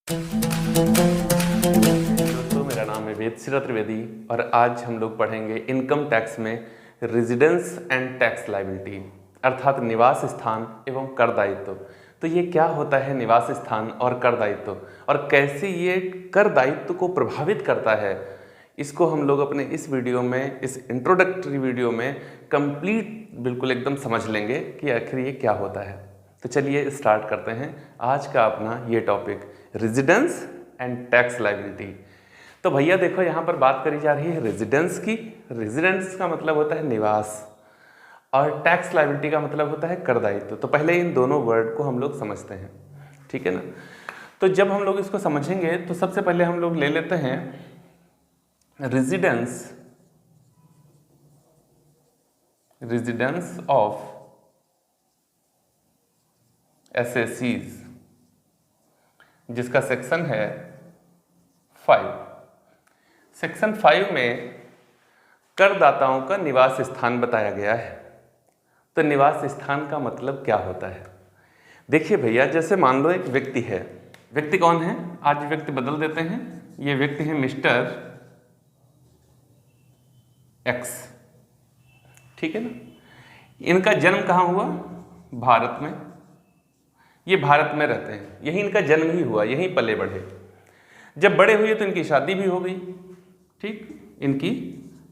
दोस्तों, मेरा नाम है वेदश्री त्रिवेदी और आज हम लोग पढ़ेंगे इनकम टैक्स में रेजिडेंस एंड टैक्स लायबिलिटी अर्थात निवास स्थान एवं कर दायित्व। तो ये क्या होता है निवास स्थान और कर दायित्व और कैसे ये कर दायित्व को प्रभावित करता है, इसको हम लोग अपने इस वीडियो में, इस इंट्रोडक्टरी वीडियो में कंप्लीट बिल्कुल एकदम समझ लेंगे कि आखिर ये क्या होता है। तो चलिए स्टार्ट करते हैं आज का अपना ये topic, residence and tax liability. तो भैया देखो, यहाँ पर बात करी जा रही है रेजिडेंस की। रेजिडेंस का मतलब होता है निवास और टैक्स लायबिलिटी का मतलब होता है कर दायित्व। तो पहले इन दोनों वर्ड को हम लोग समझते हैं, ठीक है ना। तो जब हम लोग इसको समझेंगे तो सबसे पहले हम लोग ले लेते हैं रेजिडेंस ऑफ एसएसीज, जिसका सेक्शन है 5। सेक्शन 5 में करदाताओं का निवास स्थान बताया गया है। तो निवास स्थान का मतलब क्या होता है? देखिए भैया, जैसे मान लो एक व्यक्ति है। व्यक्ति कौन है? आज व्यक्ति बदल देते हैं। ये व्यक्ति है मिस्टर एक्स, ठीक है ना। इनका जन्म कहाँ हुआ? भारत में। ये भारत में रहते हैं, यहीं इनका जन्म ही हुआ, यहीं पले बढ़े। जब बड़े हुए तो इनकी शादी भी हो गई, ठीक, इनकी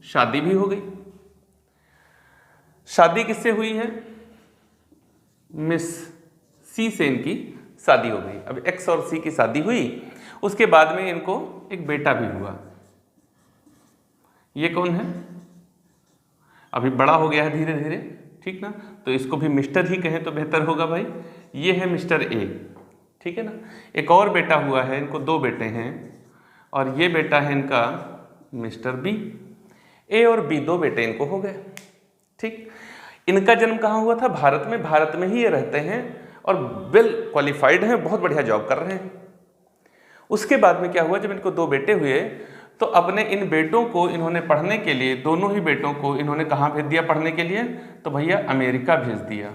शादी भी हो गई। शादी किससे हुई है? मिस सी से इनकी शादी हो गई। अब एक्स और सी की शादी हुई, उसके बाद में इनको एक बेटा भी हुआ। ये कौन है? अभी बड़ा हो गया है धीरे धीरे, ठीक ना। तो इसको भी मिस्टर ही कहें तो बेहतर होगा भाई। ये है मिस्टर ए, ठीक है ना। एक और बेटा हुआ है, इनको 2 बेटे हैं और ये बेटा है इनका मिस्टर बी। ए और बी 2 बेटे इनको हो गए, ठीक। इनका जन्म कहाँ हुआ था? भारत में। भारत में ही ये रहते हैं और वेल क्वालिफाइड हैं, बहुत बढ़िया जॉब कर रहे हैं। उसके बाद में क्या हुआ, जब इनको 2 बेटे हुए तो अपने इन बेटों को इन्होंने पढ़ने के लिए, दोनों ही बेटों को इन्होंने कहाँ भेज दिया पढ़ने के लिए? तो भैया अमेरिका भेज दिया।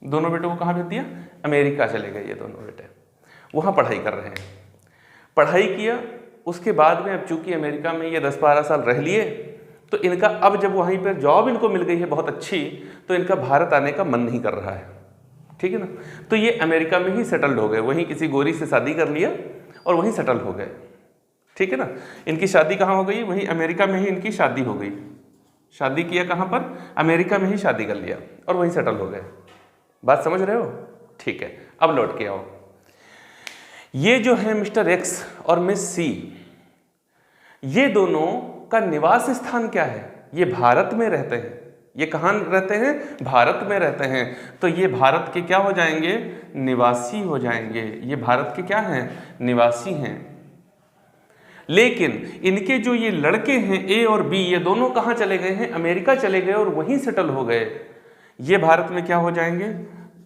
दोनों बेटों को कहाँ भेज दिया? अमेरिका चले गए ये दोनों बेटे, वहाँ पढ़ाई कर रहे हैं। पढ़ाई किया, उसके बाद में अब चूंकि अमेरिका में ये 10-12 साल रह लिए, तो इनका अब जब वहीं पर जॉब इनको मिल गई है बहुत अच्छी, तो इनका भारत आने का मन नहीं कर रहा है, ठीक है ना। तो ये अमेरिका में ही सेटल्ड हो गए, वहीं किसी गोरी से शादी कर लिया और वहीं सेटल हो गए, ठीक है ना। इनकी शादी कहाँ हो गई? वहीं अमेरिका में ही इनकी शादी हो गई। शादी किया कहाँ पर? अमेरिका में ही शादी कर लिया और वहीं सेटल हो गए। बात समझ रहे हो? ठीक है, अब लौट के आओ। ये जो है मिस्टर एक्स और मिस सी, ये दोनों का निवास स्थान क्या है? ये भारत में रहते हैं। ये कहाँ रहते हैं? भारत में रहते हैं। तो ये भारत के क्या हो जाएंगे? निवासी हो जाएंगे। ये भारत के क्या हैं? निवासी हैं। लेकिन इनके जो ये लड़के हैं ए और बी, ये दोनों कहाँ चले गए हैं? अमेरिका चले गए और वहीं सेटल हो गए। ये भारत में क्या हो जाएंगे?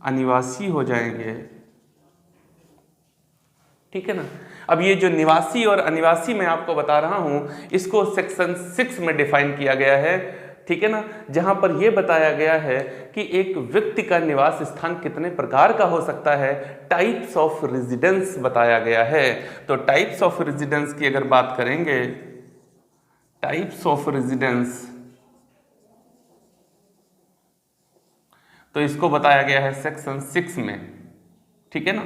अनिवासी हो जाएंगे, ठीक है ना। अब ये जो निवासी और अनिवासी मैं आपको बता रहा हूं, इसको सेक्शन 6 में डिफाइन किया गया है, ठीक है ना। जहां पर यह बताया गया है कि एक व्यक्ति का निवास स्थान कितने प्रकार का हो सकता है, टाइप्स ऑफ रेजिडेंस बताया गया है। तो टाइप्स ऑफ रेजिडेंस की अगर बात करेंगे, टाइप्स ऑफ रेजिडेंस, तो इसको बताया गया है सेक्शन 6 में, ठीक है ना।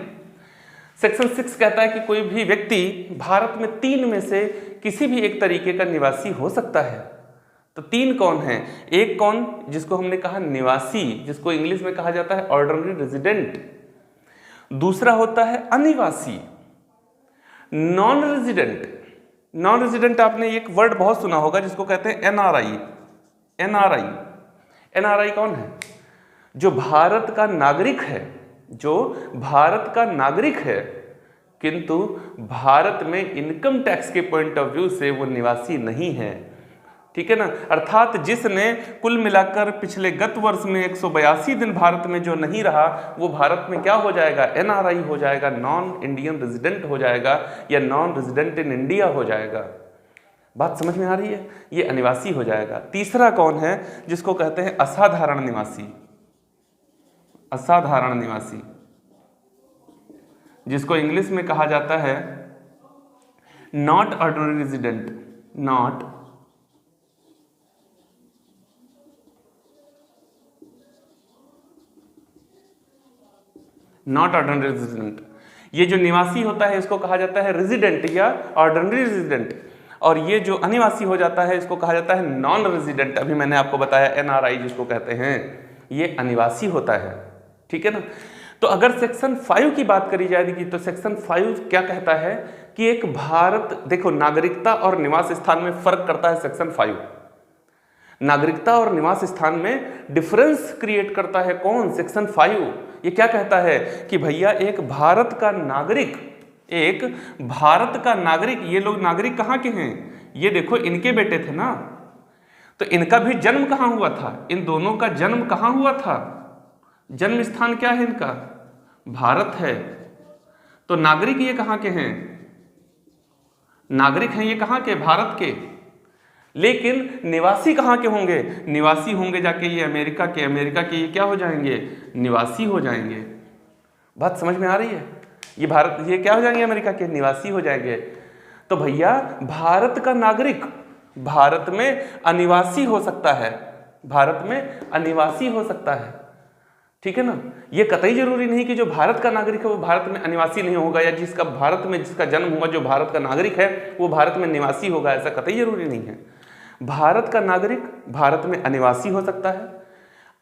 सेक्शन 6 कहता है कि कोई भी व्यक्ति भारत में 3 में से किसी भी एक तरीके का निवासी हो सकता है। तो 3 कौन है? एक कौन, जिसको हमने कहा निवासी, जिसको इंग्लिश में कहा जाता है ऑर्डिनरी रेजिडेंट। दूसरा होता है अनिवासी, नॉन रेजिडेंट। नॉन रेजिडेंट आपने एक वर्ड बहुत सुना होगा जिसको कहते हैं एनआरआई। एनआरआई, एनआरआई कौन है? जो भारत का नागरिक है, जो भारत का नागरिक है किंतु भारत में इनकम टैक्स के पॉइंट ऑफ व्यू से वो निवासी नहीं है, ठीक है ना। अर्थात जिसने कुल मिलाकर पिछले गत वर्ष में 182 दिन भारत में जो नहीं रहा, वो भारत में क्या हो जाएगा? एनआरआई हो जाएगा, नॉन इंडियन रेजिडेंट हो जाएगा या नॉन रेजिडेंट इन इंडिया हो जाएगा। बात समझ में आ रही है? ये अनिवासी हो जाएगा। तीसरा कौन है? जिसको कहते हैं असाधारण निवासी। असाधारण निवासी, जिसको इंग्लिश में कहा जाता है not ordinary resident, not ordinary resident. ये जो निवासी होता है इसको कहा जाता है रेजिडेंट या ऑर्डिनरी रेजिडेंट, और ये जो अनिवासी हो जाता है इसको कहा जाता है नॉन रेजिडेंट। अभी मैंने आपको बताया एनआरआई जिसको कहते हैं, ये अनिवासी होता है, ठीक है ना। तो अगर सेक्शन 5 की बात करी जाएगी तो सेक्शन 5 क्या कहता है कि एक भारत, देखो नागरिकता और निवास स्थान में फर्क करता है सेक्शन 5। नागरिकता और निवास स्थान में डिफरेंस क्रिएट करता है कौन, सेक्शन 5। ये क्या कहता है कि भैया एक भारत का नागरिक, एक भारत का नागरिक, ये लोग नागरिक कहाँ के हैं, ये देखो इनके बेटे थे ना, तो इनका भी जन्म कहाँ हुआ था, इन दोनों का जन्म कहाँ हुआ था, जन्म स्थान क्या है इनका, भारत है। तो नागरिक ये कहाँ के हैं, नागरिक हैं ये कहाँ के, भारत के। लेकिन निवासी कहाँ के होंगे, निवासी होंगे जाके ये अमेरिका के, अमेरिका के ये क्या हो जाएंगे, निवासी हो जाएंगे। बात समझ में आ रही है, ये भारत, ये क्या हो जाएंगे, अमेरिका के निवासी हो जाएंगे। तो भैया भारत का नागरिक भारत में अनिवासी हो सकता है, भारत में अनिवासी हो सकता है, ठीक है ना। ये कतई जरूरी नहीं कि जो भारत का नागरिक है वो भारत में अनिवासी नहीं होगा, या जिसका भारत में जिसका जन्म हुआ जो भारत का नागरिक है वो भारत में निवासी होगा, ऐसा कतई जरूरी नहीं है। भारत का नागरिक भारत में अनिवासी हो सकता है,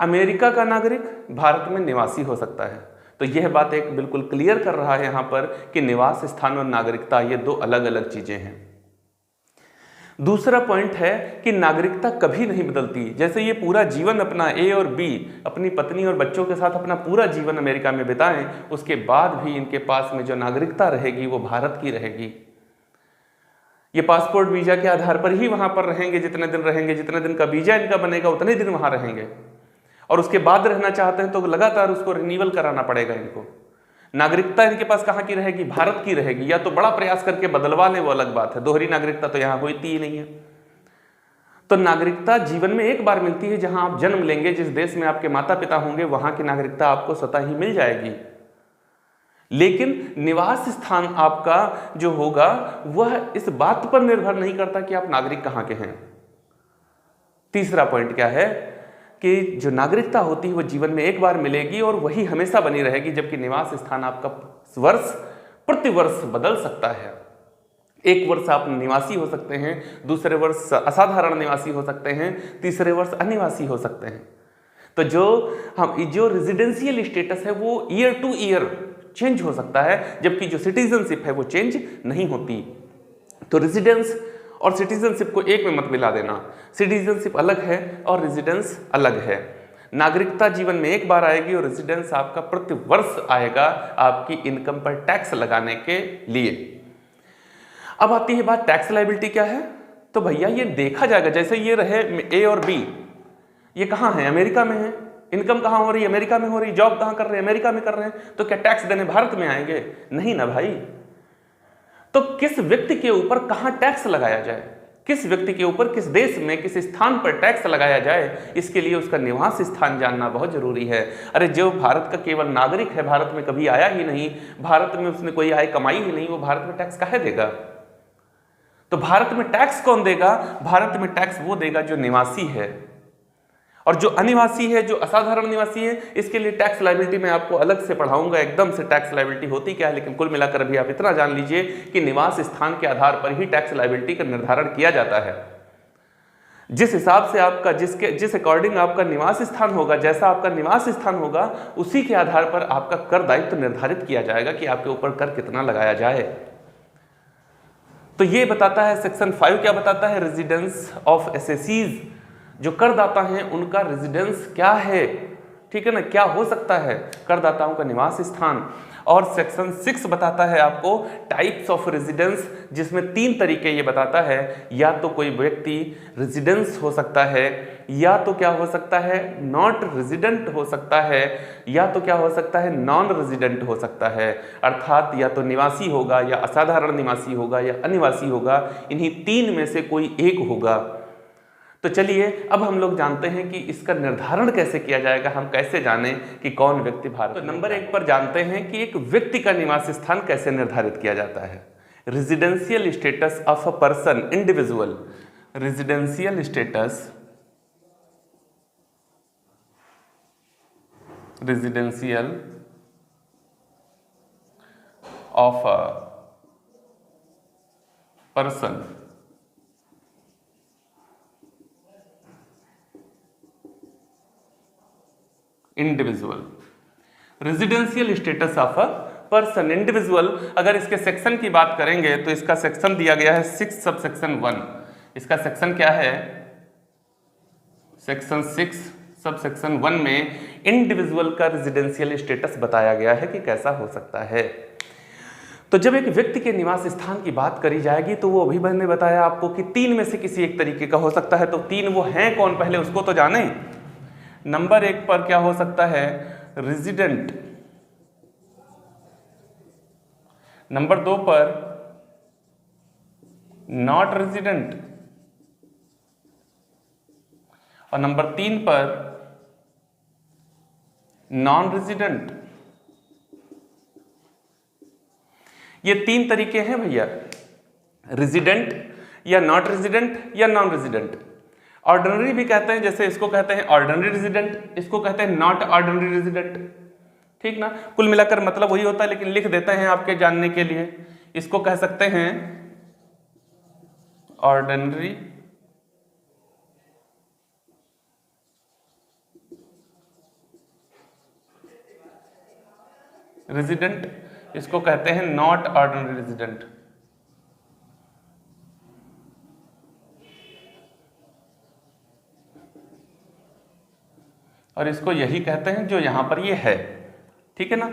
अमेरिका का नागरिक भारत में निवासी हो सकता है। तो यह बात एक बिल्कुल क्लियर कर रहा है यहाँ पर कि निवास स्थान और नागरिकता ये दो अलग अलग चीजें हैं। दूसरा पॉइंट है कि नागरिकता कभी नहीं बदलती। जैसे ये पूरा जीवन अपना ए और बी अपनी पत्नी और बच्चों के साथ अपना पूरा जीवन अमेरिका में बिताएं, उसके बाद भी इनके पास में जो नागरिकता रहेगी वो भारत की रहेगी। ये पासपोर्ट वीजा के आधार पर ही वहां पर रहेंगे, जितने दिन रहेंगे, जितने दिन का वीजा इनका बनेगा उतने दिन वहां रहेंगे, और उसके बाद रहना चाहते हैं तो लगातार उसको रिन्यूअल कराना पड़ेगा इनको। नागरिकता इनके पास कहाँ की रहेगी, भारत की रहेगी, या तो बड़ा प्रयास करके बदलवा ले वो अलग बात है, दोहरी नागरिकता तो यहाँ होती ही नहीं है। तो नागरिकता जीवन में एक बार मिलती है, जहां आप जन्म लेंगे, जिस देश में आपके माता पिता होंगे वहां की नागरिकता आपको स्वतः ही मिल जाएगी। लेकिन निवास स्थान आपका जो होगा वह इस बात पर निर्भर नहीं करता कि आप नागरिक कहाँ के हैं। तीसरा पॉइंट क्या है कि जो नागरिकता होती है वो जीवन में एक बार मिलेगी और वही हमेशा बनी रहेगी, जबकि निवास स्थान आपका वर्ष प्रति वर्ष बदल सकता है। एक वर्ष आप निवासी हो सकते हैं, दूसरे वर्ष असाधारण निवासी हो सकते हैं, तीसरे वर्ष अनिवासी हो सकते हैं। तो जो रेजिडेंशियल स्टेटस है वो ईयर टू ईयर चेंज हो सकता है, जबकि जो सिटीजनशिप है वो चेंज नहीं होती। तो रेजिडेंस और सिटीजनशिप को एक में मत मिला देना, सिटीजनशिप अलग है और रेजिडेंस अलग है। नागरिकता जीवन में एक बार आएगी और रेजिडेंस आपका प्रति वर्ष आएगा आपकी इनकम पर टैक्स लगाने के लिए। अब आती है बात टैक्स लायबिलिटी क्या है। तो भैया ये देखा जाएगा, जैसे ये रहे ए और बी, ये कहाँ है, अमेरिका में है, इनकम कहाँ हो रही है, अमेरिका में हो रही है, जॉब कहाँ कर रहे हैं, अमेरिका में कर रहे हैं, तो क्या टैक्स देने भारत में आएंगे, नहीं ना भाई। तो किस व्यक्ति के ऊपर कहाँ टैक्स लगाया जाए, किस व्यक्ति के ऊपर किस देश में किस स्थान पर टैक्स लगाया जाए, इसके लिए उसका निवास स्थान जानना बहुत जरूरी है। अरे जो भारत का केवल नागरिक है, भारत में कभी आया ही नहीं, भारत में उसने कोई आय कमाई ही नहीं, वो भारत में टैक्स काहे देगा। तो भारत में टैक्स कौन देगा, भारत में टैक्स वो देगा जो निवासी है, और जो अनिवासी है, जो असाधारण निवासी है, इसके लिए टैक्स लायबिलिटी मैं आपको अलग से पढ़ाऊंगा एकदम से टैक्स लायबिलिटी होती क्या है। लेकिन कुल मिलाकर अभी आप इतना जान लीजिए कि निवास स्थान के आधार पर ही टैक्स लायबिलिटी का निर्धारण किया जाता है। जिस हिसाब से आपका जिस अकॉर्डिंग आपका निवास स्थान होगा, जैसा आपका निवास स्थान होगा, उसी के आधार पर आपका कर दायित्व निर्धारित किया जाएगा कि आपके ऊपर कर कितना लगाया जाए। तो ये बताता है सेक्शन 5 क्या बताता है, रेजिडेंस ऑफ एसएसीज, जो करदाता हैं उनका रेजिडेंस क्या है, ठीक है ना, क्या हो सकता है करदाताओं का निवास स्थान। और सेक्शन 6 बताता है आपको टाइप्स ऑफ रेजिडेंस, जिसमें 3 तरीके ये बताता है, या तो कोई व्यक्ति रेजिडेंस हो सकता है, या तो क्या हो सकता है नॉट रेजिडेंट हो सकता है, या तो क्या हो सकता है नॉन रेजिडेंट हो सकता है। अर्थात या तो निवासी होगा, या असाधारण निवासी होगा, या अनिवासी होगा, इन्हीं 3 में से कोई एक होगा। तो चलिए अब हम लोग जानते हैं कि इसका निर्धारण कैसे किया जाएगा, हम कैसे जानें कि कौन व्यक्ति भारत। तो नंबर 1 पर जानते हैं कि एक व्यक्ति का निवास स्थान कैसे निर्धारित किया जाता है। Residential status of a person individual, residential status, residential of a person individual, residential status of a person individual. अगर इसके सेक्शन की बात करेंगे तो इसका सेक्शन दिया गया है 6 सब सेक्शन 1। इसका सेक्शन क्या है? सेक्शन 6 सब सेक्शन 1 में इंडिविजुअल का रेजिडेंशियल स्टेटस बताया गया है कि कैसा हो सकता है। तो जब एक व्यक्ति के निवास स्थान की बात करी जाएगी तो वो अभी मैंने बताया आपको कि 3 में से किसी एक तरीके का हो सकता है। तो 3 वो हैं कौन, पहले उसको तो जाने। नंबर 1 पर क्या हो सकता है? रेजिडेंट। नंबर 2 पर नॉट रेजिडेंट, और नंबर 3 पर नॉन रेजिडेंट। ये 3 तरीके हैं भैया, रेजिडेंट या नॉट रेजिडेंट या नॉन रेजिडेंट। ऑर्डिनरी भी कहते हैं, जैसे इसको कहते हैं ऑर्डिनरी रेजिडेंट, इसको कहते हैं नॉट ऑर्डिनरी रेजिडेंट, ठीक ना। कुल मिलाकर मतलब वही होता है, लेकिन लिख देते हैं आपके जानने के लिए। इसको कह सकते हैं ऑर्डिनरी रेजिडेंट, इसको कहते हैं नॉट ऑर्डिनरी रेजिडेंट। और इसको यही कहते हैं जो यहां पर ये है, ठीक है ना।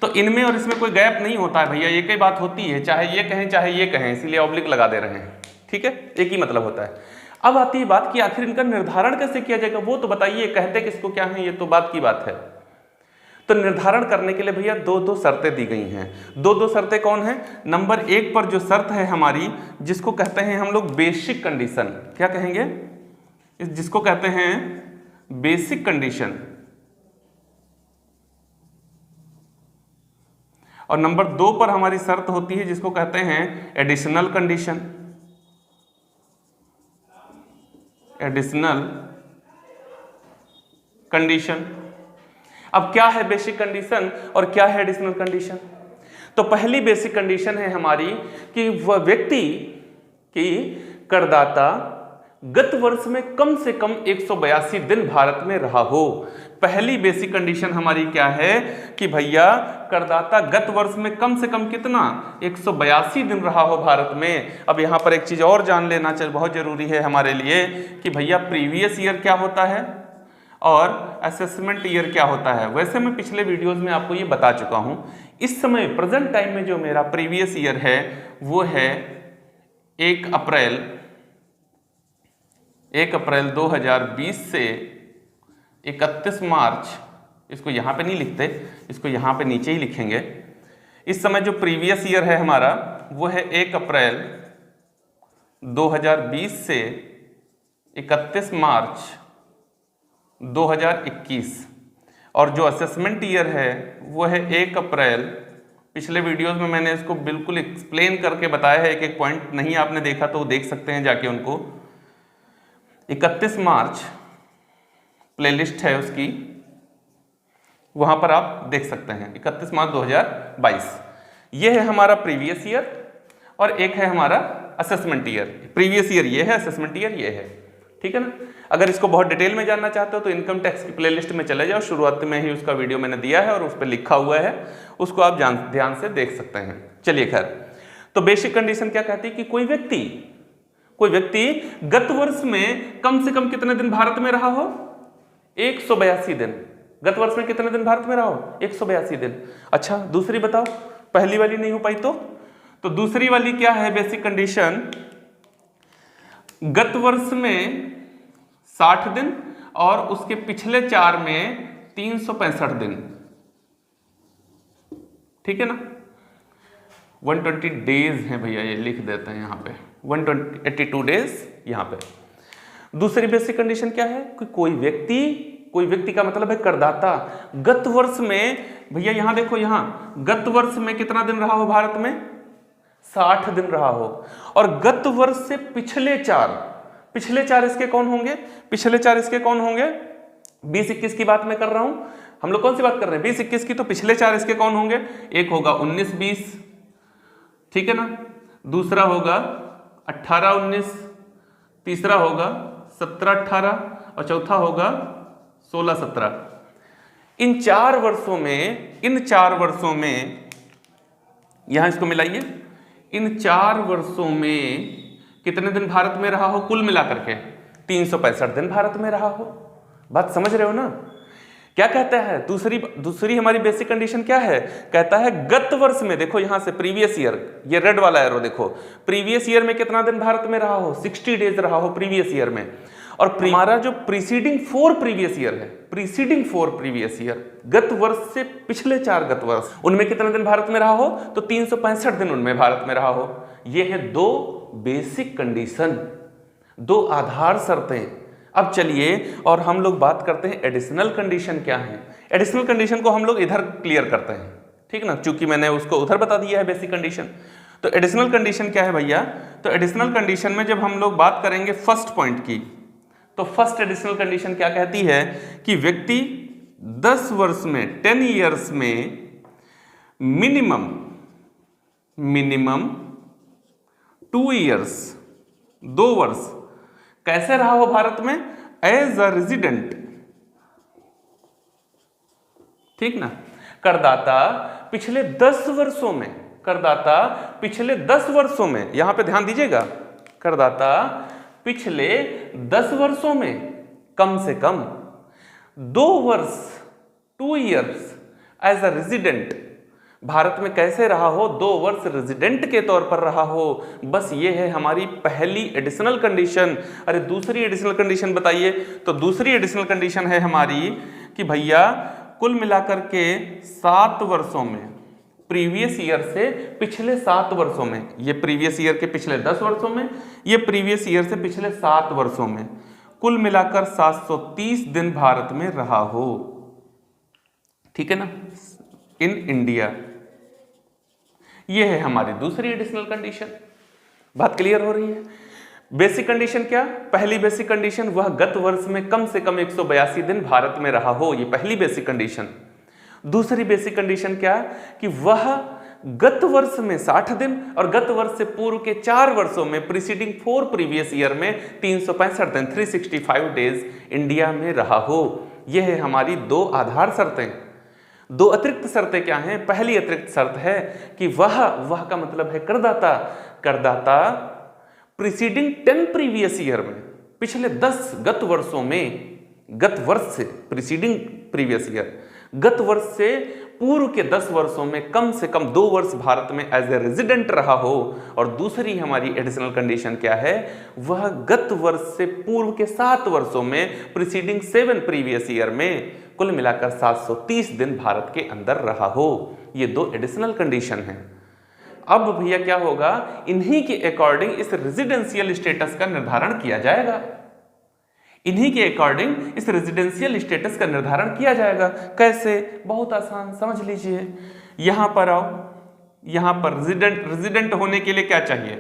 तो इनमें और इसमें कोई गैप नहीं होता है भैया, एक ही बात होती है, चाहे ये कहें चाहे ये कहें, इसीलिए ऑब्लिक लगा दे रहे हैं, ठीक है, एक ही मतलब होता है। अब आती है बात कि आखिर इनका निर्धारण कैसे किया जाएगा, वो तो बताइए, कहते किसको क्या है, ये तो बात की बात है। तो निर्धारण करने के लिए भैया दो शर्तें दी गई हैं। दो शर्तें कौन है? नंबर 1 पर जो शर्त है हमारी, जिसको कहते हैं हम लोग बेसिक कंडीशन, क्या कहेंगे? जिसको कहते हैं बेसिक कंडीशन। और नंबर 2 पर हमारी शर्त होती है जिसको कहते हैं एडिशनल कंडीशन, एडिशनल कंडीशन। अब क्या है बेसिक कंडीशन और क्या है एडिशनल कंडीशन? तो पहली बेसिक कंडीशन है हमारी कि वह व्यक्ति की करदाता गत वर्ष में कम से कम 182 दिन भारत में रहा हो। पहली बेसिक कंडीशन हमारी क्या है कि भैया करदाता गत वर्ष में कम से कम कितना, 182 दिन रहा हो भारत में। अब यहां पर एक चीज और जान लेना चाहिए, बहुत जरूरी है हमारे लिए, कि भैया प्रीवियस ईयर क्या होता है और असेसमेंट ईयर क्या होता है। वैसे मैं पिछले वीडियोस में आपको ये बता चुका हूं। इस समय प्रेजेंट टाइम में जो मेरा प्रीवियस ईयर है वो है 1 अप्रैल 2020 से 31 मार्च, इसको यहाँ पे नहीं लिखते, इसको यहाँ पे नीचे ही लिखेंगे। इस समय जो प्रीवियस ईयर है हमारा वो है 1 अप्रैल 2020 से 31 मार्च 2021। और जो असेसमेंट ईयर है वो है 1 अप्रैल, पिछले वीडियोस में मैंने इसको बिल्कुल एक्सप्लेन करके बताया है, एक एक पॉइंट नहीं आपने देखा तो देख सकते हैं जाके उनको। 31 मार्च प्लेलिस्ट है उसकी, वहां पर आप देख सकते हैं 31 मार्च 2022। ये है हमारा प्रीवियस ईयर और एक है हमारा असेसमेंट ईयर। प्रीवियस ईयर ये है, असेसमेंट ईयर ये है, ठीक है ना। अगर इसको बहुत डिटेल में जानना चाहते हो तो इनकम टैक्स की प्लेलिस्ट में चले जाओ, शुरुआत में ही उसका वीडियो मैंने दिया है और उस पर लिखा हुआ है, उसको आप ध्यान से देख सकते हैं। चलिए खैर, तो बेसिक कंडीशन क्या कहती है कि कोई व्यक्ति गत वर्ष में कम से कम कितने दिन भारत में रहा हो, 182 दिन। गत वर्ष में कितने दिन भारत में रहा हो, 182 दिन। अच्छा दूसरी बताओ, पहली वाली नहीं हो पाई तो दूसरी वाली क्या है बेसिक कंडीशन? गत वर्ष में 60 दिन और उसके पिछले 4 में 365 दिन, ठीक है ना। 120 डेज हैं भैया, ये लिख देते हैं यहाँ पे 182 डेज यहाँ पे। दूसरी बेसिक कंडीशन क्या है कि कोई व्यक्ति का मतलब है करदाता, गत वर्ष में, भैया यहां देखो, यहां गत वर्ष में कितना दिन रहा हो भारत में, 60 दिन रहा हो, और गत वर्ष से पिछले चार इसके कौन होंगे, पिछले 4 इसके कौन होंगे, 20-21 की बात मैं कर रहा हूं, हम लोग कौन सी बात कर रहे हैं, 20-21 की, तो पिछले 4 इसके कौन होंगे, एक होगा 19-20, ठीक है ना, दूसरा होगा 18-19, तीसरा होगा 17-18 और चौथा होगा 16-17। इन 4 वर्षों में यहां इसको मिलाइए, इन 4 वर्षों में कितने दिन भारत में रहा हो, कुल मिलाकर के 365 दिन भारत में रहा हो। बात समझ रहे हो ना। क्या कहता है दूसरी हमारी बेसिक कंडीशन क्या है, कहता है गत वर्ष में, देखो यहां से प्रीवियस ईयर, ये रेड वाला एरो देखो, प्रीवियस ईयर में कितना दिन भारत में रहा हो, 60 डेज रहा हो प्रीवियस ईयर में, और हमारा जो प्रीसीडिंग 4 प्रीवियस ईयर है, प्रीसीडिंग 4 प्रीवियस ईयर, गत वर्ष से पिछले 4 गत वर्ष, उनमें कितने दिन भारत में रहा हो, तो 365 दिन उनमें भारत में रहा हो। ये है 2 बेसिक कंडीशन, 2 आधार शर्तें। अब चलिए और हम लोग बात करते हैं एडिशनल कंडीशन क्या है। एडिशनल कंडीशन को हम लोग इधर क्लियर करते हैं, ठीक ना, क्योंकि मैंने उसको उधर बता दिया है बेसिक कंडीशन। तो एडिशनल कंडीशन क्या है भैया, तो एडिशनल कंडीशन में जब हम लोग बात करेंगे फर्स्ट पॉइंट की, तो फर्स्ट एडिशनल कंडीशन क्या कहती है कि व्यक्ति 10 वर्ष में 10 ईयर्स में मिनिमम 2 ईयर्स 2 वर्ष कैसे रहा हो भारत में, एज अ रेजिडेंट, ठीक ना। करदाता पिछले 10 वर्षों में, करदाता पिछले 10 वर्षों में, यहां पे ध्यान दीजिएगा, करदाता पिछले 10 वर्षों में कम से कम 2 वर्ष 2 years as a resident Bharat में कैसे रहा हो, 2 वर्ष रेजिडेंट के तौर पर रहा हो। बस ये है हमारी पहली एडिशनल कंडीशन। अरे दूसरी एडिशनल कंडीशन बताइए, तो दूसरी एडिशनल कंडीशन है हमारी कि भैया कुल मिलाकर के 7 वर्षों में, प्रीवियस ईयर से पिछले 7 वर्षों में, ये प्रीवियस ईयर के पिछले 10 वर्षों में, ये प्रीवियस ईयर से पिछले 7 वर्षों में, कुल मिलाकर 730 दिन भारत में रहा हो, ठीक है ना, इन इंडिया। ये है हमारी दूसरी एडिशनल कंडीशन। बात क्लियर हो रही है। बेसिक कंडीशन क्या, पहली बेसिक कंडीशन वह गत वर्ष में कम से कम 182 दिन भारत में रहा हो, ये पहली बेसिक कंडीशन। दूसरी बेसिक कंडीशन क्या कि वह गत वर्ष में 60 दिन और गत वर्ष से पूर्व के 4 वर्षों में प्रीसीडिंग 4 प्रीवियस ईयर में 365 दिन 365 डेज इंडिया में रहा हो। यह है हमारी 2 आधार शर्तें। 2 अतिरिक्त शर्तें क्या हैं, पहली अतिरिक्त शर्त है कि वह का मतलब है करदाता प्रीसीडिंग 10 प्रीवियस ईयर में, पिछले 10 गत वर्षों में, गत वर्ष से प्रीसीडिंग प्रीवियस ईयर, गत वर्ष से पूर्व के 10 वर्षों में कम से कम 2 वर्ष भारत में एज ए रेजिडेंट रहा हो। और दूसरी हमारी एडिशनल कंडीशन क्या है, वह गत वर्ष से पूर्व के 7 वर्षों में प्रीसीडिंग 7 प्रीवियस ईयर में कुल मिलाकर 730 दिन भारत के अंदर रहा हो। ये 2 एडिशनल कंडीशन हैं। अब भैया क्या होगा, इन्हीं के अकॉर्डिंग इस रेजिडेंशियल स्टेटस का निर्धारण किया जाएगा। इन्हीं के अकॉर्डिंग इस रेजिडेंशियल स्टेटस का निर्धारण किया जाएगा। कैसे, बहुत आसान, समझ लीजिए। यहां पर आओ, यहां पर रेजिडेंट होने के लिए क्या चाहिए,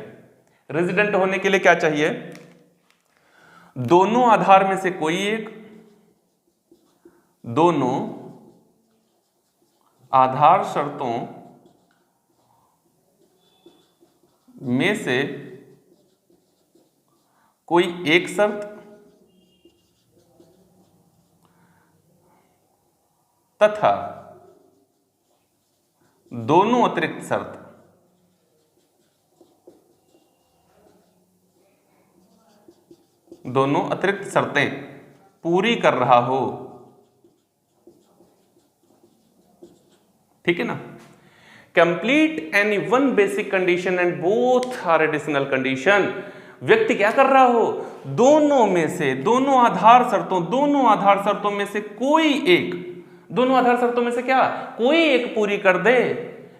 रेजिडेंट होने के लिए क्या चाहिए, दोनों आधार में से कोई एक, दोनों आधार शर्तों में से कोई एक शर्त तथा दोनों अतिरिक्त शर्त, दोनों अतिरिक्त शर्तें पूरी कर रहा हो, ठीक है ना। Complete any one basic condition and both are additional condition. व्यक्ति क्या कर रहा हो, दोनों में से, दोनों आधार शर्तों में से कोई एक, दोनों आधार शर्तों में से क्या, कोई एक पूरी कर दे।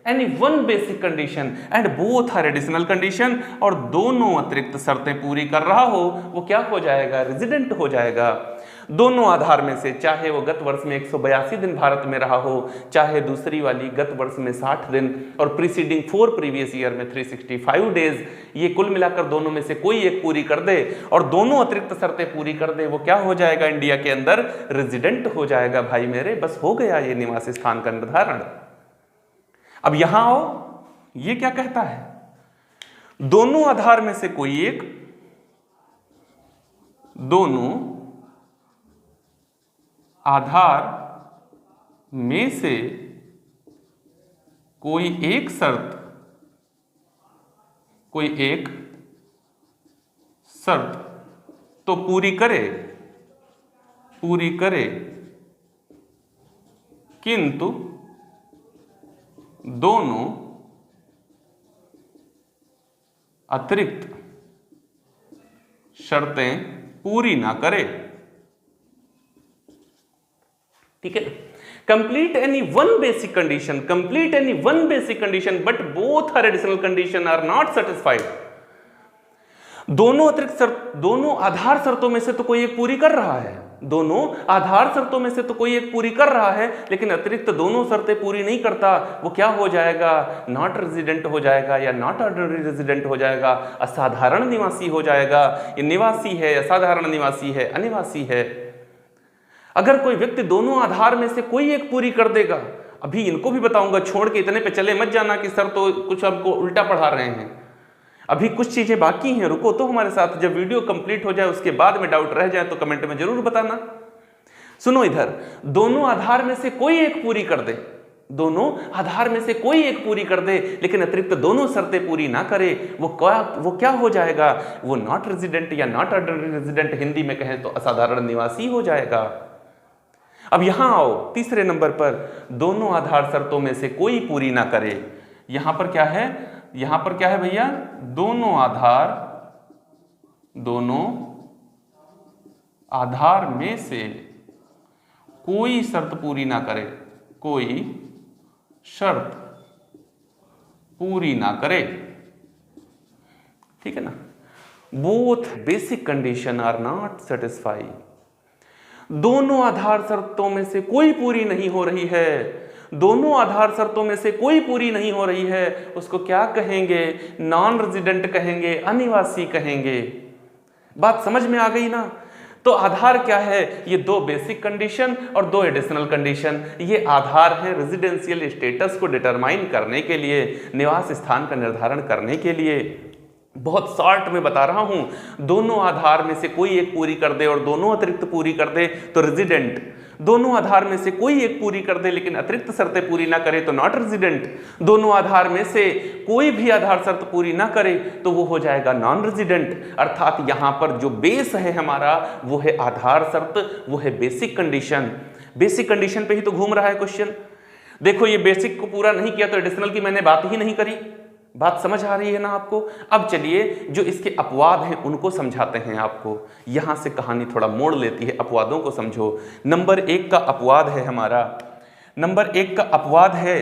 Any one basic condition and both are additional condition, और दोनों अतिरिक्त शर्तें पूरी कर रहा हो, वो क्या हो जाएगा? रेजिडेंट हो जाएगा। दोनों आधार में से, चाहे वो गत वर्ष में 182 दिन भारत में रहा हो, चाहे दूसरी वाली गत वर्ष में 60 दिन और प्रीसीडिंग 4 प्रीवियस ईयर में 365 डेज, ये कुल मिलाकर दोनों में से कोई एक पूरी कर दे और दोनों अतिरिक्त शर्तें पूरी कर दे, वो क्या हो जाएगा? इंडिया के अंदर रेजिडेंट हो जाएगा भाई मेरे। बस हो गया ये निवास स्थान का निर्धारण। अब यहां आओ, ये क्या कहता है? दोनों आधार में से कोई एक, दोनों आधार में से कोई एक शर्त, कोई एक शर्त तो पूरी करे, किंतु दोनों अतिरिक्त शर्तें पूरी ना करे। ठीक है, complete any one basic condition, complete any one basic condition but both are additional condition are not satisfied. दोनों अतिरिक्त शर्त, दोनों आधार शर्तों में से तो कोई एक पूरी कर रहा है, दोनों आधार शर्तों में से तो कोई एक पूरी कर रहा है, लेकिन अतिरिक्त दोनों शर्तें पूरी नहीं करता, वो क्या हो जाएगा? नॉट रेजिडेंट हो जाएगा या नॉट ऑर्डिनरी रेजिडेंट हो जाएगा, असाधारण निवासी हो जाएगा। ये निवासी है, असाधारण निवासी है, अनिवासी है। अगर कोई व्यक्ति दोनों आधार में से कोई एक पूरी कर देगा, अभी इनको भी बताऊंगा, छोड़ के इतने पे चले मत जाना कि सर तो कुछ आपको उल्टा पढ़ा रहे हैं, अभी कुछ चीजें बाकी हैं, रुको तो हमारे साथ। जब वीडियो कंप्लीट हो जाए उसके बाद में डाउट रह जाए तो कमेंट में जरूर बताना। सुनो इधर, दोनों आधार में से कोई एक पूरी कर दे, दोनों आधार में से कोई एक पूरी कर दे, लेकिन अतिरिक्त दोनों शर्तें पूरी ना करे, वो क्या हो जाएगा? वो नॉट रेजिडेंट या नॉट ऑर्डिनरी रेजिडेंट, हिंदी में कहें तो असाधारण निवासी हो जाएगा। अब यहां आओ, तीसरे नंबर पर, दोनों आधार शर्तों में से कोई पूरी ना करे। यहां पर क्या है? यहां पर क्या है भैया? दोनों आधार में से कोई शर्त पूरी ना करे, कोई शर्त पूरी ना करे। ठीक है ना? Both basic condition are not satisfy, दोनों आधार शर्तों में से कोई पूरी नहीं हो रही है, दोनों आधार शर्तों में से कोई पूरी नहीं हो रही है, उसको क्या कहेंगे? नॉन रेजिडेंट कहेंगे, अनिवासी कहेंगे। बात समझ में आ गई ना? तो आधार क्या है? ये दो बेसिक कंडीशन और दो एडिशनल कंडीशन, ये आधार है रेजिडेंशियल स्टेटस को डिटरमाइन करने के लिए, निवास स्थान का निर्धारण करने के लिए। बहुत शॉर्ट में बता रहा हूं, दोनों आधार में से कोई एक पूरी कर दे और दोनों अतिरिक्त पूरी कर दे तो रेजिडेंट, दोनों आधार में से कोई एक पूरी कर दे लेकिन अतिरिक्त शर्तें पूरी ना करे तो नॉट रेजिडेंट, दोनों आधार में से कोई भी आधार शर्त पूरी ना करे तो वो हो जाएगा नॉन रेजिडेंट। अर्थात यहां पर जो बेस है हमारा वो है आधार शर्त, वो है बेसिक कंडीशन। बेसिक कंडीशन पे ही तो घूम रहा है क्वेश्चन। देखो, ये बेसिक को पूरा नहीं किया तो एडिशनल की मैंने बात ही नहीं करी। बात समझ आ रही है ना आपको? अब चलिए जो इसके अपवाद हैं उनको समझाते हैं आपको। यहां से कहानी थोड़ा मोड़ लेती है, अपवादों को समझो। नंबर 1 का अपवाद है हमारा, नंबर 1 का अपवाद है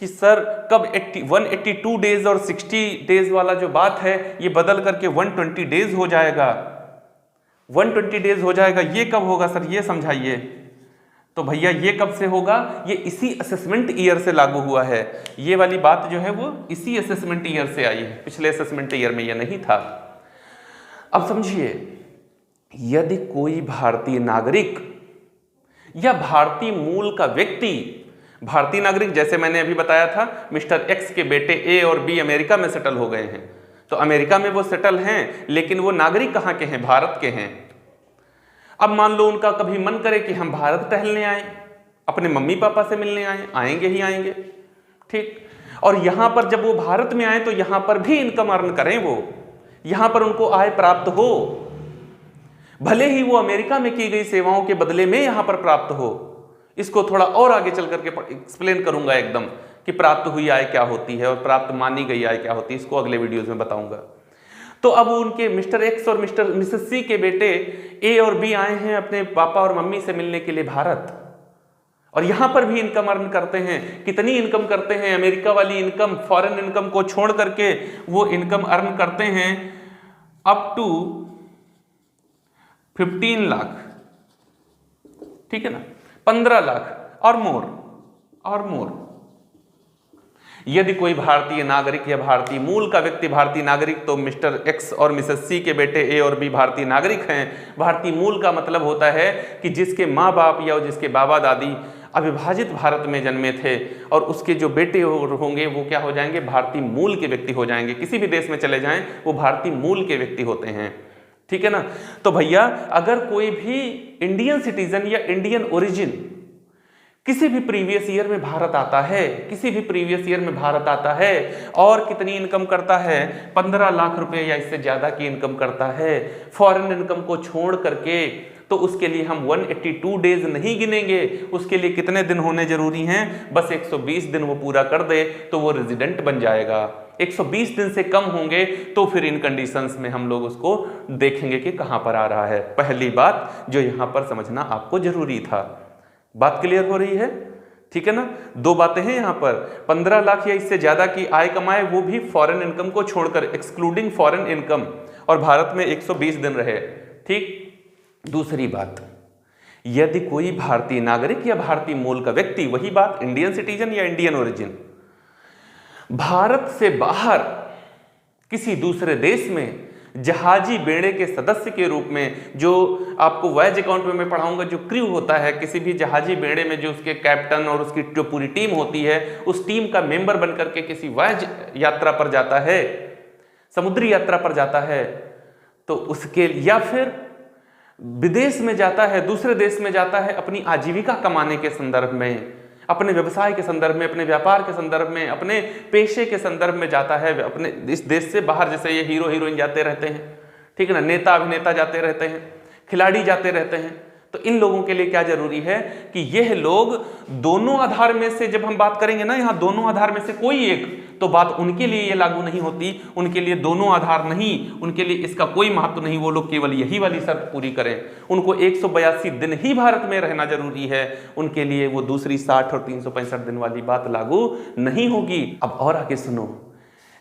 कि सर कब 182 डेज और 60 डेज वाला जो बात है ये बदल करके 120 डेज हो जाएगा, 120 डेज हो जाएगा। ये कब होगा सर, ये समझाइए। तो भैया ये कब से होगा? ये इसी असेसमेंट ईयर से लागू हुआ है। ये वाली बात जो है वो इसी असेसमेंट ईयर से आई है, पिछले असेसमेंट ईयर में ये नहीं था। अब समझिए, यदि कोई भारतीय नागरिक या भारतीय मूल का व्यक्ति, भारतीय नागरिक जैसे मैंने अभी बताया था, मिस्टर एक्स के बेटे ए और बी अमेरिका में सेटल हो गए हैं, तो अमेरिका में वो सेटल हैं, लेकिन वो नागरिक कहाँ के हैं? भारत के हैं। अब मान लो उनका कभी मन करे कि हम भारत टहलने आए, अपने मम्मी पापा से मिलने आए, आएंगे ही आएंगे, ठीक। और यहां पर जब वो भारत में आए तो यहां पर भी इनकम अर्न करें, वो यहां पर उनको आय प्राप्त हो, भले ही वो अमेरिका में की गई सेवाओं के बदले में यहां पर प्राप्त हो। इसको थोड़ा और आगे चल करके एक्सप्लेन करूंगा एकदम कि प्राप्त हुई आय क्या होती है और प्राप्त मानी गई आय क्या होती है, इसको अगले वीडियोज में बताऊंगा। तो अब उनके मिस्टर एक्स और मिसेस सी के बेटे ए और बी आए हैं अपने पापा और मम्मी से मिलने के लिए भारत, और यहां पर भी इनकम अर्न करते हैं। कितनी इनकम करते हैं? अमेरिका वाली इनकम, फॉरेन इनकम को छोड़ करके वो इनकम अर्न करते हैं अप टू 15 लाख, ठीक है ना, 15 लाख और मोर। यदि कोई भारतीय नागरिक या भारतीय मूल का व्यक्ति, भारतीय नागरिक तो मिस्टर एक्स और मिसेस सी के बेटे ए और बी भारतीय नागरिक हैं। भारतीय मूल का मतलब होता है कि जिसके माँ बाप या जिसके बाबा दादी अविभाजित भारत में जन्मे थे और उसके जो बेटे होंगे वो क्या हो जाएंगे? भारतीय मूल के व्यक्ति हो जाएंगे। किसी भी देश में चले जाएं वो भारतीय मूल के व्यक्ति होते हैं, ठीक है ना। तो भैया अगर कोई भी इंडियन सिटीजन या इंडियन ओरिजिन किसी भी प्रीवियस ईयर में भारत आता है, किसी भी प्रीवियस ईयर में भारत आता है और कितनी इनकम करता है? 15 लाख रुपए या इससे ज्यादा की इनकम करता है फॉरेन इनकम को छोड़ करके, तो उसके लिए हम 182 डेज नहीं गिनेंगे। उसके लिए कितने दिन होने जरूरी हैं? बस 120 दिन वो पूरा कर दे तो वो रेजिडेंट बन जाएगा। 120 दिन से कम होंगे तो फिर इन कंडीशंस में हम लोग उसको देखेंगे कि कहां पर आ रहा है। पहली बात जो यहां पर समझना आपको जरूरी था। बात क्लियर हो रही है? ठीक है ना। दो बातें हैं यहां पर, 15 लाख या इससे ज्यादा की आय कमाए, वो भी फॉरेन इनकम को छोड़कर, एक्सक्लूडिंग फॉरेन इनकम, और भारत में 120 दिन रहे, ठीक। दूसरी बात, यदि कोई भारतीय नागरिक या भारतीय मूल का व्यक्ति, वही बात इंडियन सिटीजन या इंडियन ओरिजिन, भारत से बाहर किसी दूसरे देश में जहाजी बेड़े के सदस्य के रूप में, जो आपको वॉयज अकाउंट में मैं पढ़ाऊंगा, जो क्रू होता है किसी भी जहाजी बेड़े में, जो उसके कैप्टन और उसकी जो पूरी टीम होती है, उस टीम का मेंबर बनकर के किसी वॉयज यात्रा पर जाता है, समुद्री यात्रा पर जाता है, तो उसके, या फिर विदेश में जाता है, दूसरे देश में जाता है अपनी आजीविका कमाने के संदर्भ में, अपने व्यवसाय के संदर्भ में, अपने व्यापार के संदर्भ में, अपने पेशे के संदर्भ में जाता है अपने इस देश से बाहर। जैसे ये हीरो हीरोइन जाते रहते हैं, ठीक है ना, नेता अभिनेता जाते रहते हैं, खिलाड़ी जाते रहते हैं, तो इन लोगों के लिए क्या जरूरी है कि यह लोग दोनों आधार में से, जब हम बात करेंगे ना यहाँ दोनों आधार में से कोई एक, तो बात उनके लिए ये लागू नहीं होती। उनके लिए दोनों आधार नहीं, उनके लिए इसका कोई महत्व नहीं। वो लोग केवल यही वाली शर्त पूरी करें, उनको 182 दिन ही भारत में रहना जरूरी है, उनके लिए वो दूसरी 60 और 365 दिन वाली बात लागू नहीं होगी। अब और आगे सुनो,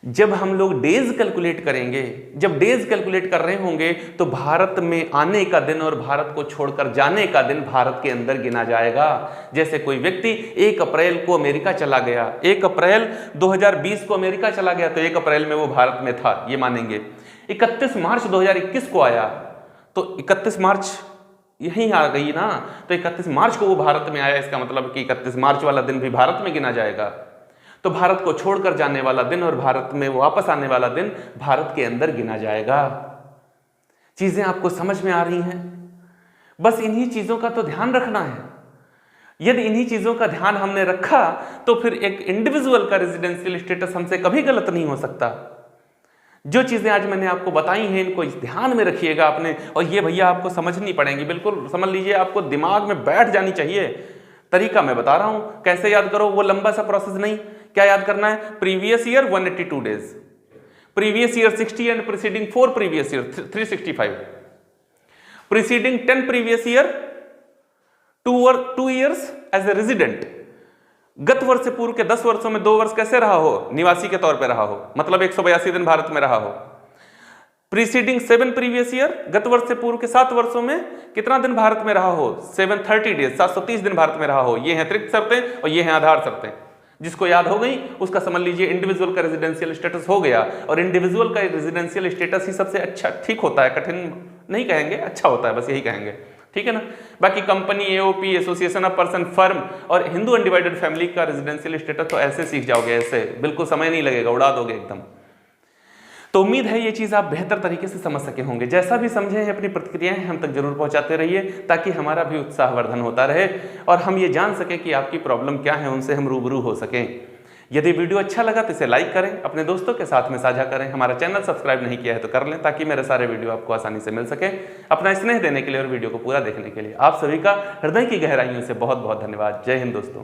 जब हम लोग डेज कैलकुलेट करेंगे, जब डेज कैलकुलेट कर रहे होंगे, तो भारत में आने का दिन और भारत को छोड़कर जाने का दिन भारत के अंदर गिना जाएगा। जैसे कोई व्यक्ति 1 अप्रैल को अमेरिका चला गया, 1 अप्रैल 2020 को अमेरिका चला गया, तो 1 अप्रैल में वो भारत में था, ये मानेंगे। 31 मार्च 2021 को आया, तो 31 मार्च यहीं आ गई ना, तो 31 मार्च को वो भारत में आया, इसका मतलब कि 31 मार्च वाला दिन भी भारत में गिना जाएगा। तो भारत को छोड़कर जाने वाला दिन और भारत में वापस आने वाला दिन भारत के अंदर गिना जाएगा। चीजें आपको समझ में आ रही हैं? बस इन्हीं चीजों का तो ध्यान रखना है। यदि इन्हीं चीजों का ध्यान हमने रखा तो फिर एक इंडिविजुअल का रेजिडेंशियल स्टेटस हमसे कभी गलत नहीं हो सकता। जो चीजें आज मैंने आपको बताई हैं, इनको इस ध्यान में रखिएगा आपने, और ये भैया आपको समझनी पड़ेंगी, बिल्कुल समझ लीजिए, आपको दिमाग में बैठ जानी चाहिए। तरीका मैं बता रहा हूं, कैसे याद करो, वो लंबा सा प्रोसेस नहीं। क्या याद करना है? Previous year 182 days, previous year 60 and preceding 4 previous year 365, preceding 10 previous year 2 years as a resident. गत वर्ष से पूर्व के 10 वर्षों में 2 वर्ष कैसे रहा हो? निवासी के तौर पे रहा हो, मतलब 182 दिन भारत में रहा हो। प्रीसीडिंग 7 प्रीवियस ईयर, गत वर्ष से पूर्व के 7 वर्षों में कितना दिन भारत में रहा हो? 730 डेज, 730 दिन भारत में रहा हो। ये हैं अतिरिक्त शर्तें और ये हैं आधार शर्तें। जिसको याद हो गई उसका समझ लीजिए इंडिविजुअल का रेजिडेंशियल स्टेटस हो गया। और इंडिविजुअल का रेजिडेंशियल स्टेटस ही सबसे अच्छा, ठीक होता है, कठिन नहीं कहेंगे, अच्छा होता है, बस यही कहेंगे, ठीक है ना। बाकी company, AOP, association of person, firm और हिंदू अनडिवाइडेड फैमिली का रेजिडेंशियल स्टेटस तो ऐसे सीख जाओगे, ऐसे बिल्कुल समय नहीं लगेगा, उड़ा दोगे एकदम। तो उम्मीद है ये चीज़ आप बेहतर तरीके से समझ सके होंगे। जैसा भी समझे हैं अपनी प्रतिक्रियाएं हम तक जरूर पहुंचाते रहिए, ताकि हमारा भी उत्साहवर्धन होता रहे और हम ये जान सकें कि आपकी प्रॉब्लम क्या है, उनसे हम रूबरू हो सकें। यदि वीडियो अच्छा लगा तो इसे लाइक करें, अपने दोस्तों के साथ में साझा करें। हमारा चैनल सब्सक्राइब नहीं किया है तो कर लें, ताकि मेरे सारे वीडियो आपको आसानी से मिल सके। अपना स्नेह देने के लिए और वीडियो को पूरा देखने के लिए आप सभी का हृदय की गहराइयों से बहुत बहुत धन्यवाद। जय हिंद दोस्तों।